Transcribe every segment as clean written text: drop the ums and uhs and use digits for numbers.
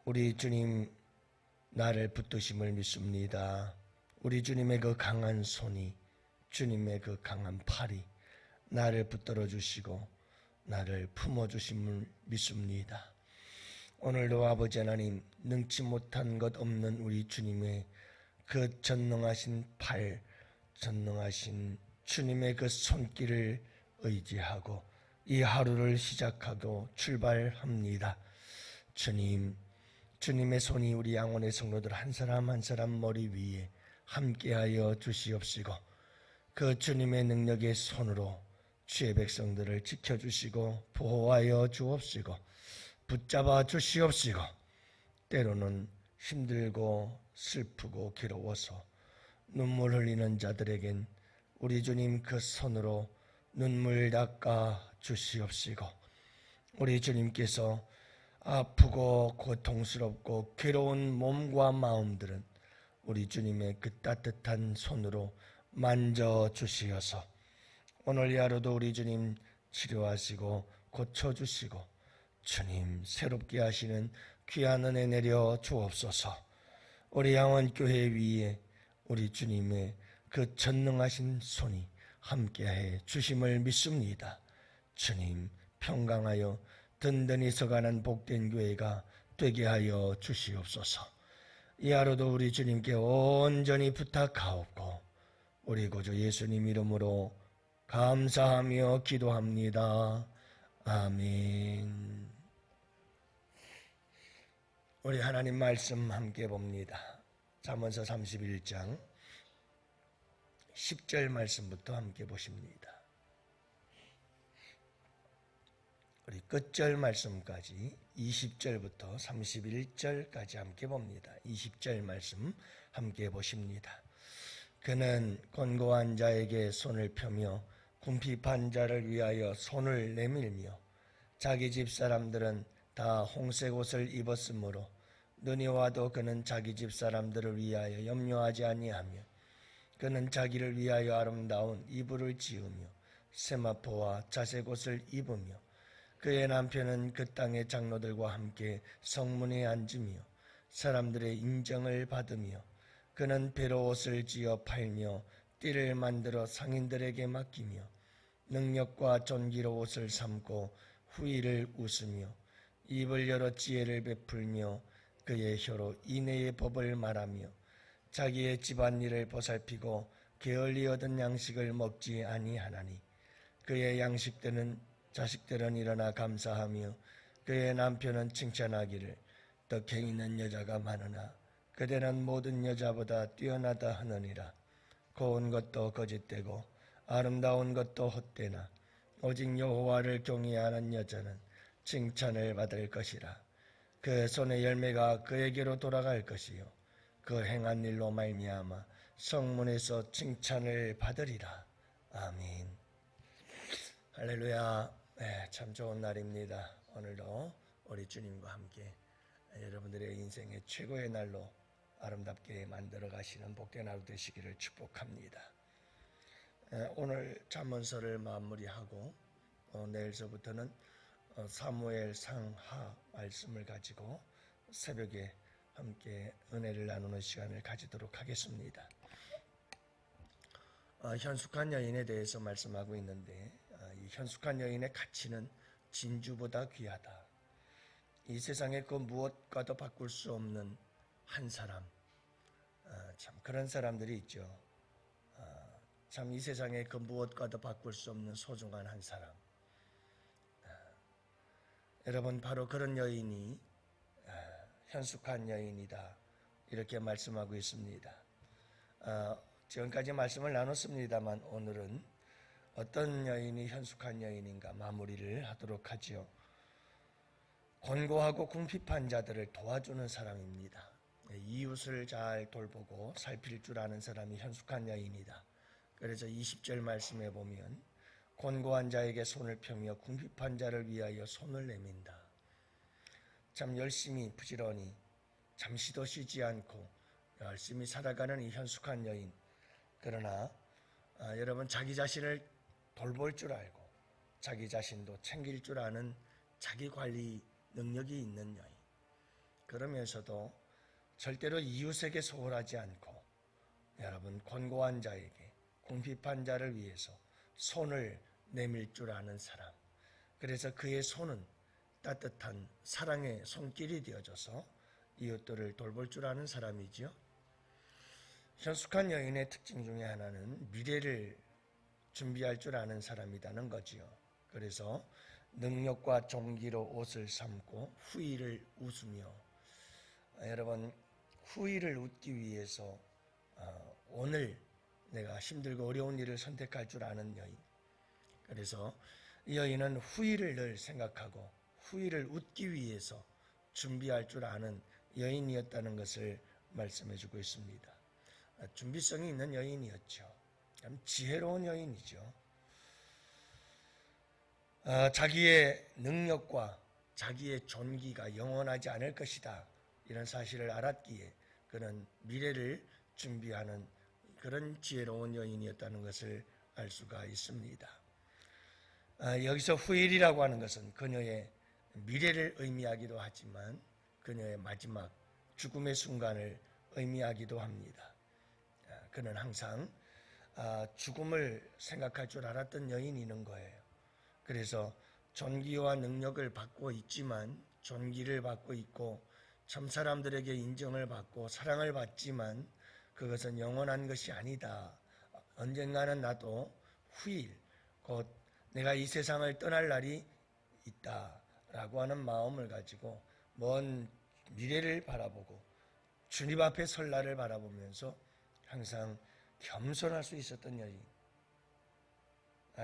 우리 주님 나를 붙드심을 믿습니다. 우리 주님의 그 강한 손이, 주님의 그 강한 팔이 나를 붙들어 주시고 나를 품어 주심을 믿습니다. 오늘도 아버지 하나님, 능치 못한 것 없는 우리 주님의 그 전능하신 팔, 전능하신 주님의 그 손길을 의지하고 이 하루를 시작하고 출발합니다. 주님의 손이 우리 양원의 성도들 한 사람 한 사람 머리 위에 함께하여 주시옵시고, 그 주님의 능력의 손으로 주의 백성들을 지켜주시고 보호하여 주옵시고 붙잡아 주시옵시고, 때로는 힘들고 슬프고 괴로워서 눈물 흘리는 자들에겐 우리 주님 그 손으로 눈물 닦아 주시옵시고, 우리 주님께서 아프고 고통스럽고 괴로운 몸과 마음들은 우리 주님의 그 따뜻한 손으로 만져 주시어서 오늘 이 하루도 우리 주님 치료하시고 고쳐주시고 주님 새롭게 하시는 귀한 은혜 내려 주옵소서. 우리 양원교회 위에 우리 주님의 그 전능하신 손이 함께해 주심을 믿습니다. 주님 평강하여 든든히 서가는 복된 교회가 되게 하여 주시옵소서. 이 하루도 우리 주님께 온전히 부탁하옵고 우리 구주 예수님 이름으로 감사하며 기도합니다. 아멘. 우리 하나님 말씀 함께 봅니다. 잠언서 31장 10절 말씀부터 함께 보십니다. 우리 끝절 말씀까지 20절부터 31절까지 함께 봅니다. 20절 말씀 함께 보십니다. 그는 곤고한 자에게 손을 펴며 궁핍한 자를 위하여 손을 내밀며 자기 집 사람들은 다 홍색 옷을 입었으므로 눈이 와도 그는 자기 집 사람들을 위하여 염려하지 아니하며 그는 자기를 위하여 아름다운 이불을 지으며 세마포와 자색 옷을 입으며 그의 남편은 그 땅의 장로들과 함께 성문에 앉으며 사람들의 인정을 받으며 그는 배로 옷을 지어 팔며 띠를 만들어 상인들에게 맡기며 능력과 존귀로 옷을 삼고 후일을 웃으며 입을 열어 지혜를 베풀며 그의 혀로 인애의 법을 말하며 자기의 집안일을 보살피고 게을리 얻은 양식을 먹지 아니하나니 그의 자식들은 일어나 감사하며 그의 남편은 칭찬하기를 덕행 있는 여자가 많으나 그대는 모든 여자보다 뛰어나다 하느니라. 고운 것도 거짓되고 아름다운 것도 헛되나 오직 여호와를 경외하는 여자는 칭찬을 받을 것이라. 그 손의 열매가 그에게로 돌아갈 것이요 그 행한 일로 말미암아 성문에서 칭찬을 받으리라. 아멘. 할렐루야. 네, 참 좋은 날입니다. 오늘도 우리 주님과 함께 여러분들의 인생의 최고의 날로 아름답게 만들어 가시는 복된 하루 되시기를 축복합니다. 오늘 잠언서를 마무리하고 내일서부터는 사무엘 상하 말씀을 가지고 새벽에 함께 은혜를 나누는 시간을 가지도록 하겠습니다. 현숙한 여인에 대해서 말씀하고 있는데 이 현숙한 여인의 가치는 진주보다 귀하다. 이 세상에 그 무엇과도 바꿀 수 없는 한 사람, 참 그런 사람들이 있죠. 참 이 세상에 그 무엇과도 바꿀 수 없는 소중한 한 사람. 여러분 바로 그런 여인이 현숙한 여인이다 이렇게 말씀하고 있습니다. 지금까지 말씀을 나눴습니다만 오늘은 어떤 여인이 현숙한 여인인가 마무리를 하도록 하지요. 곤고하고 궁핍한 자들을 도와주는 사람입니다. 이웃을 잘 돌보고 살필 줄 아는 사람이 현숙한 여인이다. 그래서 20절 말씀에 보면 곤고한 자에게 손을 펴며 궁핍한 자를 위하여 손을 내민다. 참 열심히 부지런히 잠시도 쉬지 않고 열심히 살아가는 이 현숙한 여인. 그러나 여러분 자기 자신을 돌볼 줄 알고 자기 자신도 챙길 줄 아는 자기 관리 능력이 있는 여인. 그러면서도 절대로 이웃에게 소홀하지 않고 여러분 권고한 자에게 궁핍한 자를 위해서 손을 내밀 줄 아는 사람. 그래서 그의 손은 따뜻한 사랑의 손길이 되어져서 이웃들을 돌볼 줄 아는 사람이지요. 현숙한 여인의 특징 중에 하나는 미래를 준비할 줄 아는 사람이라는 거지요. 그래서 능력과 종기로 옷을 삼고 후일을 웃으며, 여러분 후일을 웃기 위해서 오늘 내가 힘들고 어려운 일을 선택할 줄 아는 여인. 그래서 이 여인은 후일을 늘 생각하고 후일을 웃기 위해서 준비할 줄 아는 여인이었다는 것을 말씀해 주고 있습니다. 준비성이 있는 여인이었죠. 참 지혜로운 여인이죠. 자기의 능력과 자기의 존귀가 영원하지 않을 것이다, 이런 사실을 알았기에 그는 미래를 준비하는 그런 지혜로운 여인이었다는 것을 알 수가 있습니다. 여기서 후일이라고 하는 것은 그녀의 미래를 의미하기도 하지만 그녀의 마지막 죽음의 순간을 의미하기도 합니다. 그는 항상 죽음을 생각할 줄 알았던 여인이는 거예요. 그래서 존귀와 능력을 받고 있지만, 존귀를 받고 있고 참 사람들에게 인정을 받고 사랑을 받지만 그것은 영원한 것이 아니다. 언젠가는 나도 후일, 곧 내가 이 세상을 떠날 날이 있다라고 하는 마음을 가지고 먼 미래를 바라보고 주님 앞에 설 날을 바라보면서 항상 겸손할 수 있었던 여인.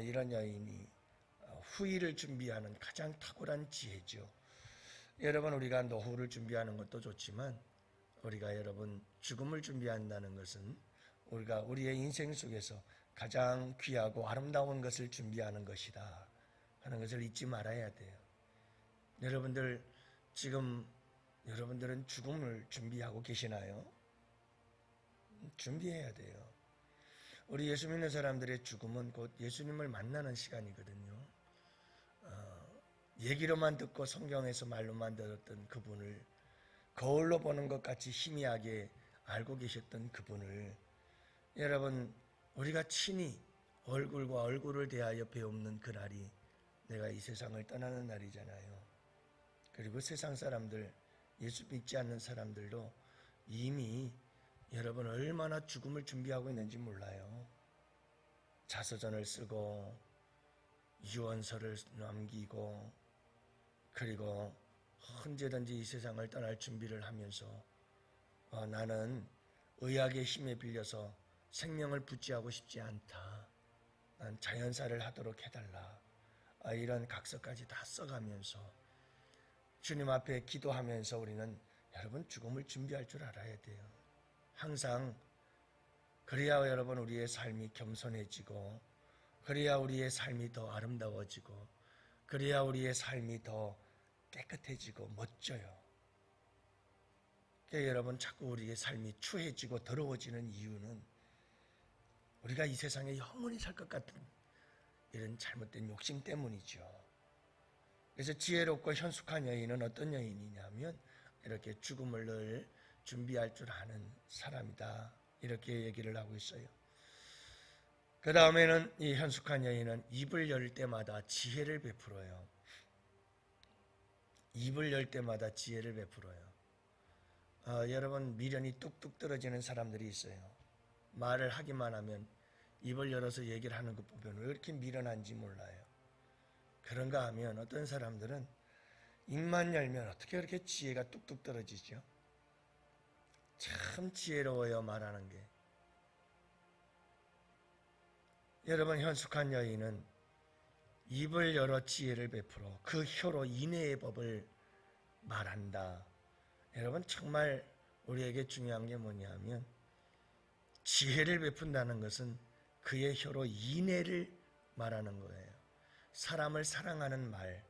이런 여인이 후일을 준비하는 가장 탁월한 지혜죠. 여러분, 우리가 노후를 준비하는 것도 좋지만 우리가 여러분 죽음을 준비한다는 것은 우리가 우리의 인생 속에서 가장 귀하고 아름다운 것을 준비하는 것이다 하는 것을 잊지 말아야 돼요. 여러분들 지금 여러분들은 죽음을 준비하고 계시나요? 준비해야 돼요. 우리 예수 믿는 사람들의 죽음은 곧 예수님을 만나는 시간이거든요. 얘기로만 듣고 성경에서 말로만 들었던 그분을, 거울로 보는 것 같이 희미하게 알고 계셨던 그분을 여러분 우리가 친히 얼굴과 얼굴을 대하여 배우는 그날이 내가 이 세상을 떠나는 날이잖아요. 그리고 세상 사람들, 예수 믿지 않는 사람들도 이미 여러분 얼마나 죽음을 준비하고 있는지 몰라요. 자서전을 쓰고 유언서를 남기고 그리고 언제든지 이 세상을 떠날 준비를 하면서 나는 의학의 힘에 빌려서 생명을 부지하고 싶지 않다. 난 자연사를 하도록 해달라. 이런 각서까지 다 써가면서 주님 앞에 기도하면서 우리는 여러분 죽음을 준비할 줄 알아야 돼요. 항상 그래야 여러분 우리의 삶이 겸손해지고 그래야 우리의 삶이 더 아름다워지고 그래야 우리의 삶이 더 깨끗해지고 멋져요. 그러니까 여러분 자꾸 우리의 삶이 추해지고 더러워지는 이유는 우리가 이 세상에 영원히 살 것 같은 이런 잘못된 욕심 때문이죠. 그래서 지혜롭고 현숙한 여인은 어떤 여인이냐면 이렇게 죽음을 늘 준비할 줄 아는 사람이다, 이렇게 얘기를 하고 있어요. 그 다음에는 이 현숙한 여인은 입을 열 때마다 지혜를 베풀어요. 입을 열 때마다 지혜를 베풀어요. 여러분 미련이 뚝뚝 떨어지는 사람들이 있어요. 말을 하기만 하면 입을 열어서 얘기를 하는 것 보면 왜 이렇게 미련한지 몰라요. 그런가 하면 어떤 사람들은 입만 열면 어떻게 그렇게 지혜가 뚝뚝 떨어지죠? 참 지혜로워요, 말하는 게. 여러분 현숙한 여인은 입을 열어 지혜를 베풀어 그 혀로 인애의 법을 말한다. 여러분 정말 우리에게 중요한 게 뭐냐면 지혜를 베푼다는 것은 그의 혀로 인애를 말하는 거예요. 사람을 사랑하는 말,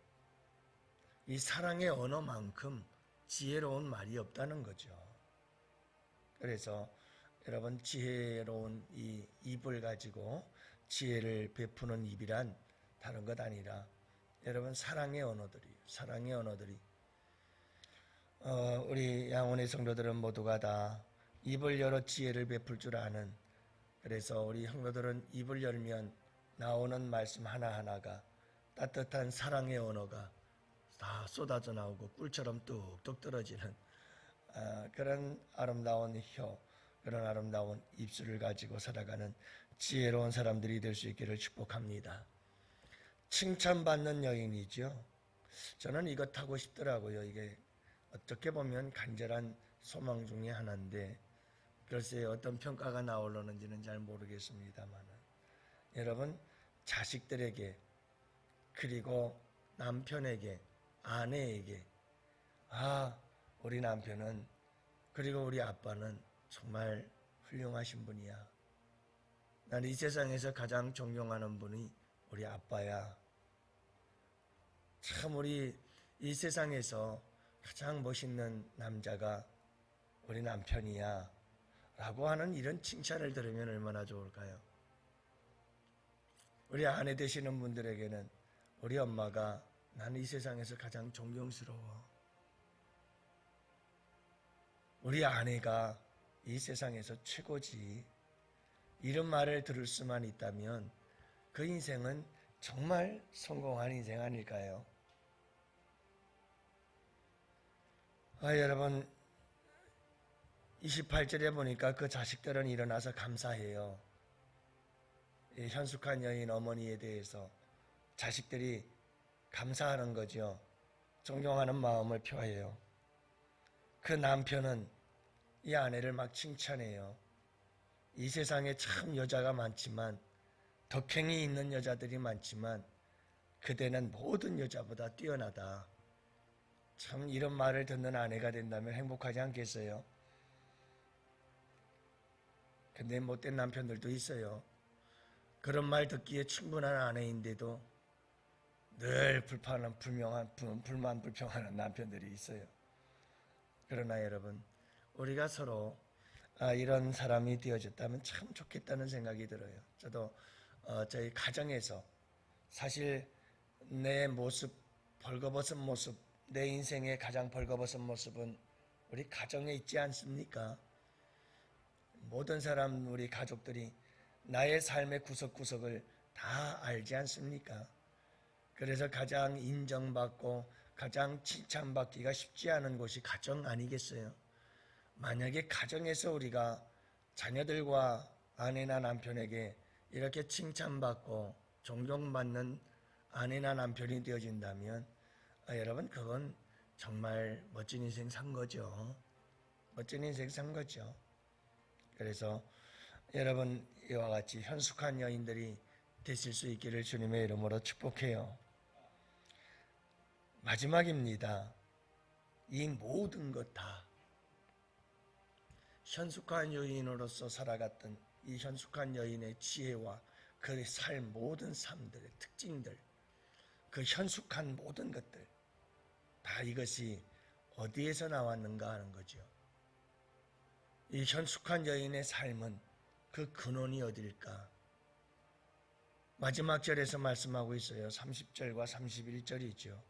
이 사랑의 언어만큼 지혜로운 말이 없다는 거죠. 그래서 여러분 지혜로운 이 입을 가지고 지혜를 베푸는 입이란 다른 것 아니라 여러분 사랑의 언어들이 우리 양원의 성도들은 모두가 다 입을 열어 지혜를 베풀 줄 아는, 그래서 우리 성도들은 입을 열면 나오는 말씀 하나하나가 따뜻한 사랑의 언어가 다 쏟아져 나오고 꿀처럼 뚝뚝 떨어지는 그런 아름다운 혀, 그런 아름다운 입술을 가지고 살아가는 지혜로운 사람들이 될 수 있기를 축복합니다. 칭찬받는 여인이죠. 저는 이거 타고 싶더라고요. 이게 어떻게 보면 간절한 소망 중에 하나인데 글쎄 어떤 평가가 나오려는지는 잘 모르겠습니다만, 여러분, 자식들에게, 그리고 남편에게, 아내에게, 우리 남편은, 그리고 우리 아빠는 정말 훌륭하신 분이야. 난 이 세상에서 가장 존경하는 분이 우리 아빠야. 참 우리 이 세상에서 가장 멋있는 남자가 우리 남편이야 라고 하는 이런 칭찬을 들으면 얼마나 좋을까요? 우리 아내 되시는 분들에게는 우리 엄마가 나는 이 세상에서 가장 존경스러워. 우리 아내가 이 세상에서 최고지. 이런 말을 들을 수만 있다면 그 인생은 정말 성공한 인생 아닐까요? 여러분, 28절에 보니까 그 자식들은 일어나서 감사해요. 현숙한 여인 어머니에 대해서 자식들이 감사하는 거죠. 존경하는 마음을 표해요. 그 남편은 이 아내를 막 칭찬해요. 이 세상에 참 여자가 많지만, 덕행이 있는 여자들이 많지만 그대는 모든 여자보다 뛰어나다. 참 이런 말을 듣는 아내가 된다면 행복하지 않겠어요? 근데 못된 남편들도 있어요. 그런 말 듣기에 충분한 아내인데도 늘 불만 불평하는 남편들이 있어요. 그러나 여러분, 우리가 서로 이런 사람이 되어졌다면 참 좋겠다는 생각이 들어요. 저도 저희 가정에서 사실 내 모습, 벌거벗은 모습, 내 인생의 가장 벌거벗은 모습은 우리 가정에 있지 않습니까? 모든 사람, 우리 가족들이 나의 삶의 구석구석을 다 알지 않습니까? 그래서 가장 인정받고 가장 칭찬받기가 쉽지 않은 곳이 가정 아니겠어요? 만약에 가정에서 우리가 자녀들과 아내나 남편에게 이렇게 칭찬받고 존경받는 아내나 남편이 되어진다면 여러분, 그건 정말 멋진 인생 산 거죠. 멋진 인생 산 거죠. 그래서 여러분, 이와 같이 현숙한 여인들이 되실 수 있기를 주님의 이름으로 축복해요. 마지막입니다. 이 모든 것 다 현숙한 여인으로서 살아갔던 이 현숙한 여인의 지혜와 그 삶, 모든 삶들의 특징들, 그 현숙한 모든 것들, 다 이것이 어디에서 나왔는가 하는 거죠. 이 현숙한 여인의 삶은 그 근원이 어딜까? 마지막 절에서 말씀하고 있어요. 30절과 31절이죠.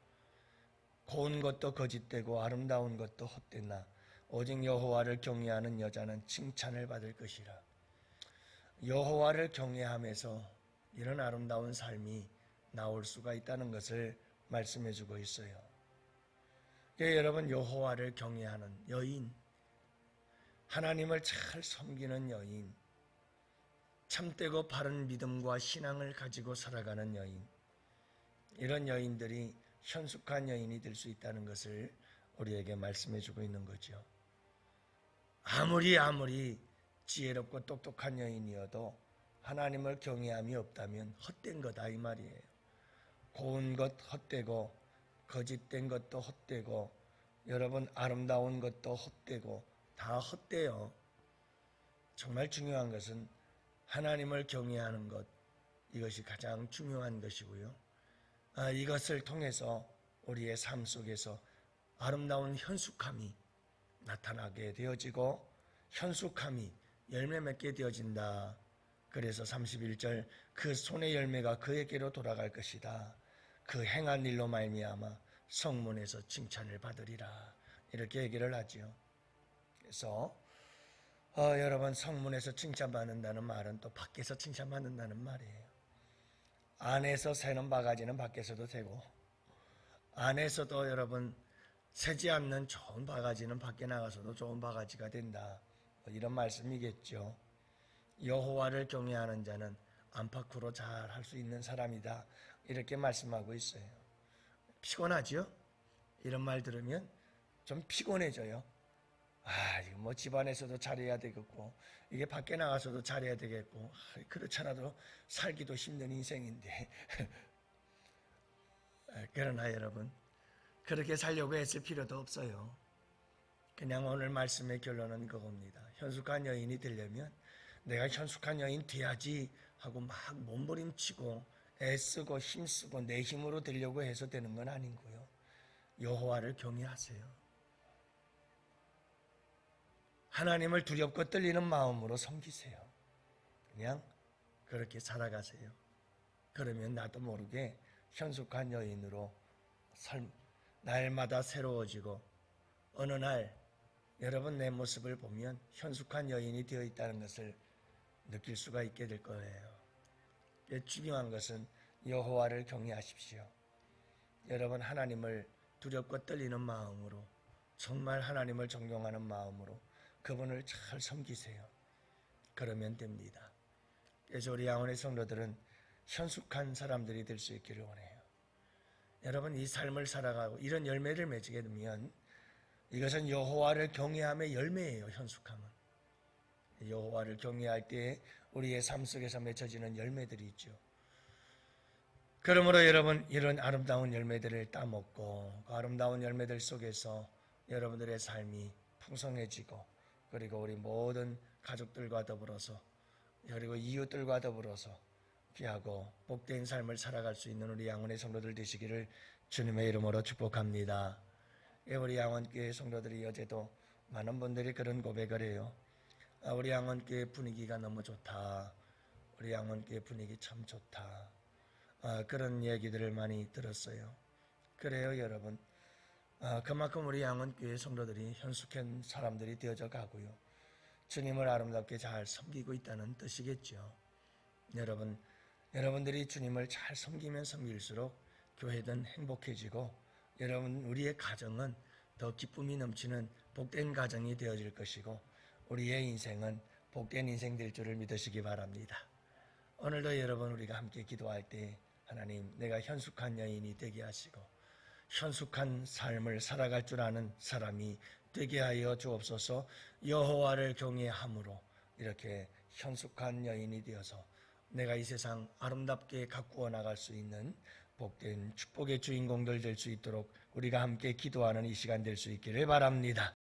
고운 것도 거짓되고 아름다운 것도 헛되나 오직 여호와를 경외하는 여자는 칭찬을 받을 것이라. 여호와를 경외하면서 이런 아름다운 삶이 나올 수가 있다는 것을 말씀해 주고 있어요. 여러분, 여호와를 경외하는 여인, 하나님을 잘 섬기는 여인, 참되고 바른 믿음과 신앙을 가지고 살아가는 여인, 이런 여인들이 현숙한 여인이 될 수 있다는 것을 우리에게 말씀해 주고 있는 거죠. 아무리 지혜롭고 똑똑한 여인이어도 하나님을 경외함이 없다면 헛된 거다 이 말이에요. 고운 것 헛되고 거짓된 것도 헛되고 여러분 아름다운 것도 헛되고 다 헛되요. 정말 중요한 것은 하나님을 경외하는 것, 이것이 가장 중요한 것이고요. 이것을 통해서 우리의 삶 속에서 아름다운 현숙함이 나타나게 되어지고 현숙함이 열매 맺게 되어진다. 그래서 31절 그 손의 열매가 그에게로 돌아갈 것이다. 그 행한 일로 말미암아 성문에서 칭찬을 받으리라. 이렇게 얘기를 하지요. 그래서 여러분 성문에서 칭찬받는다는 말은 또 밖에서 칭찬받는다는 말이에요. 안에서 새는 바가지는 밖에서도 되고 안에서도 여러분 새지 않는 좋은 바가지는 밖에 나가서도 좋은 바가지가 된다. 이런 말씀이겠죠. 여호와를 경외하는 자는 안팎으로 잘 할 수 있는 사람이다. 이렇게 말씀하고 있어요. 피곤하죠? 이런 말 들으면 좀 피곤해져요. 이거 뭐 집안에서도 잘해야 되겠고 이게 밖에 나가서도 잘해야 되겠고 그렇잖아도 살기도 힘든 인생인데 그러나 여러분 그렇게 살려고 애쓸 필요도 없어요. 그냥 오늘 말씀의 결론은 그겁니다. 현숙한 여인이 되려면 내가 현숙한 여인 돼야지 하고 막 몸부림치고 애쓰고 힘쓰고 내 힘으로 되려고 해서 되는 건 아니고요. 여호와를 경외하세요. 하나님을 두렵고 떨리는 마음으로 섬기세요. 그냥 그렇게 살아가세요. 그러면 나도 모르게 현숙한 여인으로 날마다 새로워지고 어느 날 여러분 내 모습을 보면 현숙한 여인이 되어 있다는 것을 느낄 수가 있게 될 거예요. 중요한 것은 여호와를 경외하십시오. 여러분 하나님을 두렵고 떨리는 마음으로 정말 하나님을 존경하는 마음으로 그분을 잘 섬기세요. 그러면 됩니다. 그래서 우리 양원의 성도들은 현숙한 사람들이 될 수 있기를 원해요. 여러분 이 삶을 살아가고 이런 열매를 맺게 되면 이것은 여호와를 경외함의 열매예요. 현숙함은 여호와를 경외할 때 우리의 삶 속에서 맺혀지는 열매들이 있죠. 그러므로 여러분 이런 아름다운 열매들을 따먹고 그 아름다운 열매들 속에서 여러분들의 삶이 풍성해지고 그리고 우리 모든 가족들과 더불어서 그리고 이웃들과 더불어서 귀하고 복된 삶을 살아갈 수 있는 우리 양원의 성도들 되시기를 주님의 이름으로 축복합니다. 우리 양원교회 성도들이 어제도 많은 분들이 그런 고백을 해요. 우리 양원교회 분위기가 너무 좋다. 우리 양원교회 분위기 참 좋다. 그런 얘기들을 많이 들었어요. 그래요 여러분. 그만큼 우리 양원교회 성도들이 현숙한 사람들이 되어져 가고요. 주님을 아름답게 잘 섬기고 있다는 뜻이겠죠. 여러분들이 주님을 잘 섬기면 섬길수록 교회는 행복해지고 여러분 우리의 가정은 더 기쁨이 넘치는 복된 가정이 되어질 것이고 우리의 인생은 복된 인생 될 줄을 믿으시기 바랍니다. 오늘도 여러분 우리가 함께 기도할 때 하나님 내가 현숙한 여인이 되게 하시고 현숙한 삶을 살아갈 줄 아는 사람이 되게 하여 주옵소서. 여호와를 경외함으로 이렇게 현숙한 여인이 되어서 내가 이 세상 아름답게 가꾸어 나갈 수 있는 복된 축복의 주인공들 될 수 있도록 우리가 함께 기도하는 이 시간 될 수 있기를 바랍니다.